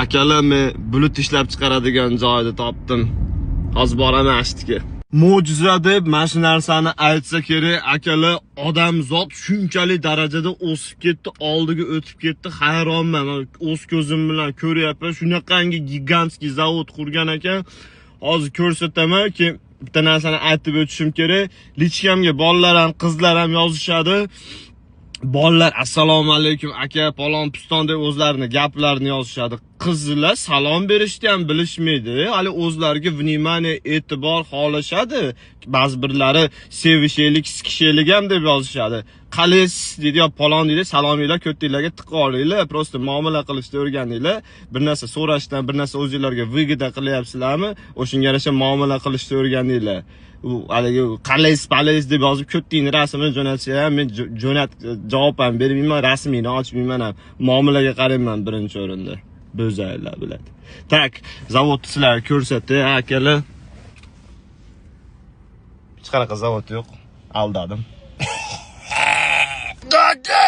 akalar men bulut ishlab chiqaradigan joyni topdim. Hozir boraman ashtiga. Mo'jiza deb mana shu narsani aytsa kerak, akalar, odamzod shunchalik darajada o'sib ketdi, oldiga o'tib ketdi, hayronman. O'z ko'zim bilan ko'ryapman, shunaqangi gigantskiy zavod qurgan ekan. Hozir ko'rsataman-ki, bitta narsani aytib o'tishim kerak. Lichkamga bolalar ham, qizlar ham yozishadi. Bolalar assalomu alaykum aka, palon piston deb o'zlarini gaplarini yozishadi. Qizlar salom berishni ham bilishmaydi. Hali o'zlariga vнимание, e'tibor xohlashadi. Ba'zi birlari sevishaylik, sikishaylik ham deb yozishadi. Qalaysiz deydi, yo palon deydi, salominglar, ko'tinglarga tiqolinglar, prosta muomala qilishni o'rganinglar. Bir narsa so'rashdan, bir narsa o'zingizlarga выгода qilyapsizlarmi? O'shunga yarasha muomala qilishni o'rganinglar. U haligi qalaysiz deb yozib ko'tingni rasmini jo'natsa ham men javob ham bermayman, rasmini ochmayman ham. Muomalaga qarayman birinchi o'rinda. Bo'zaylar biladi. Tak, zavod sizlarga ko'rsatdi, akalar. Hech qanaqa zavod yo'q. Aldadim. Dada!